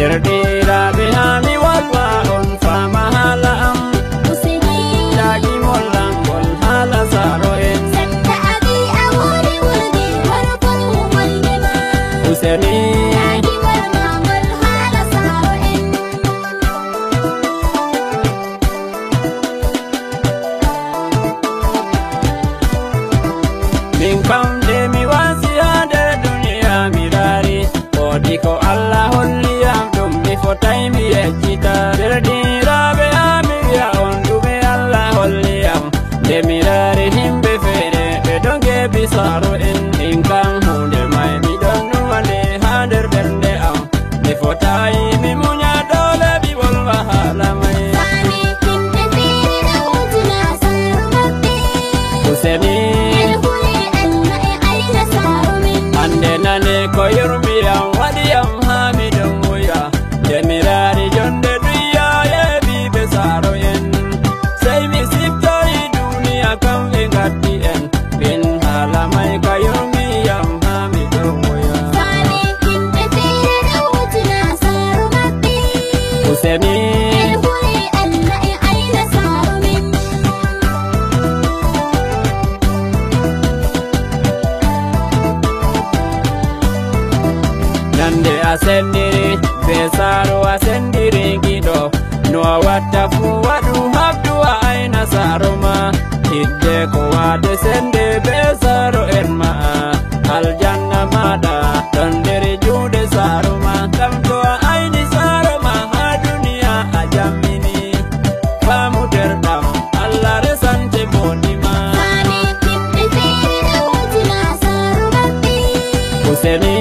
Derdiraɓe hani walwa on fama hala am Useni Yaki mollangol hala saro en Sanda abi awori wulde warfanu waldema Useni Yagi walmangol hala saro en Min kam de mi wasi hande duniya mirari Odi ko Allah holliyam ɗum mi fotai mi yejjita Derdiraɓe ami wiya on ɗume Allah holliyam De mirari himɓe feere ɓe ɗon gebi saro en Min kam hunde mai mi ɗon numande ha nder ɓernde am Mi fotai mi munya dole mi wolwa hala mai Sani himɓe feere ɗawtuna saro maɓɓe Useni Hule Allah e aina saro min Ande nane ko yurmiyam waɗiyam ha miɗon wuya De mirari jonde duya yeɓiɓe saro en Sey mi siftori duniya kam ɓe gaddi en Min hala mai ka yurmiyam ha miɗon wuya Sani himɓe feere ɗawtuna saro maɓɓe Useni Hule Allah e aina saro min Nyande a sendiri be saro a sendiri giɗo No a watta fu waɗu habdu a aina saro ma Hidde ko wade sende be saro en ma Aljanna maɗa ɗon nder juuɗe saro ma Kam to a aini saro ma ha duniya a jammini Famu derɗam Allah resante bondi ma Sani himɓe feere ɗawtuna saro maɓɓe Useni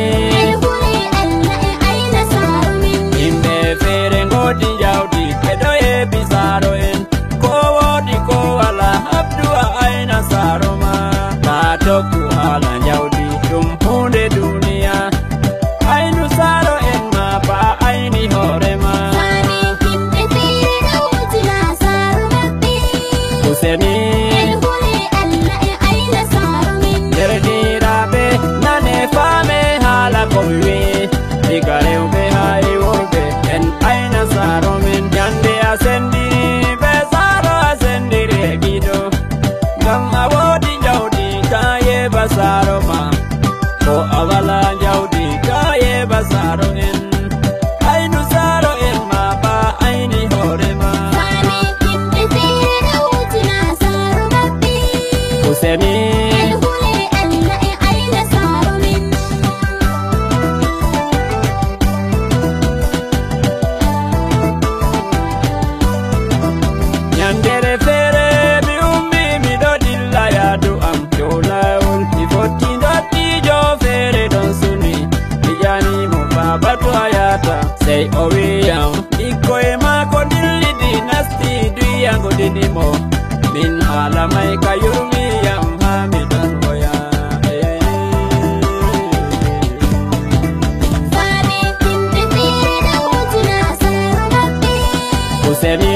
Hule Allah e aina saro min Himɓe feere ngodi jawdi ɓeɗo yeɓi saro en Ko woodi ko wala habdu a aina saro ma Ta tokku hala jawdi ɗum hunde duniya Ainu saro en ma ba aini hoore ma Sani himɓe feere ɗawtuna saro maɓɓe Useni Hule Allah e aina saro min Derdiraɓe nane faame haala ko mi wi Diga rewɓe ha e worɓe en aina saro men Nyande a sendiri be saro a sendiri e giɗo Ngam a woodi jawdi ka yeɓa saro ma Ko a wala jawdi ka yeɓa saro en Ainu saro en ma ba aini hoore ma Sani himɓe feere ɗawtuna saro maɓɓe Useni Hule Allah e aina saro min Nyandere feere mi ummi miɗo dilla yaadu am dow laawol Mi fotti dottijo feere ɗon suni Mi janimo baba to a yata Sey o wiyam ɓikkoye maako dillidi nasti duyango dinimo Min haala mai ka yurmiyam ha miɗon woya Sani himɓe feere ɗawtuna saro maɓɓe Useni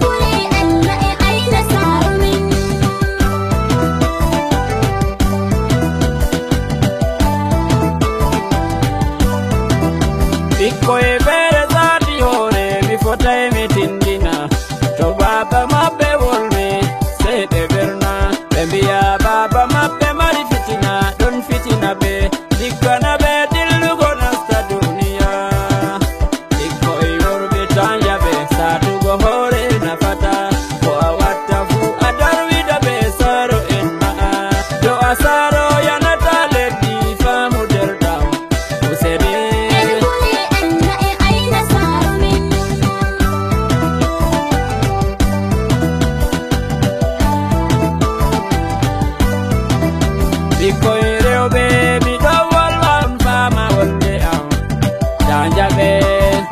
Hule Allah e aina saro min ɓikkoye feere sati hoore mi fotai mi tindina To baba maɓɓe wolmi sey ɓe ɓerna Ɓe mbiya baba maɓɓe mari fitina ɗon fitina ɓe Diggana ɓe dillugo nasta duniya Ɓikkoye worɓe tanja ɓe satugo hoore nafata Ko a watta fu a darwida ɓe saro en ma'a To a saro yanata leddi famu derɗam Useni Hule Allah e aina saro min Ɓikkoy rewɓe mi ɗon wolwan fama wolde am Danjaɓe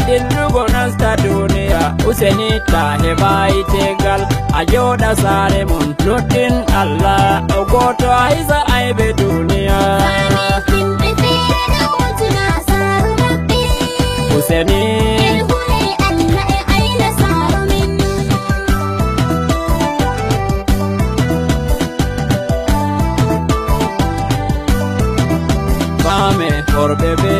dillugo nasta duniya Useni ta heɓayi tegal a joɗa sare mon Luttin Allah o goto a hisa aybe duniya Sani himɓe feere ɗawtuna saro maɓɓe Useni Hule Allah e aina saro min fame worɓe be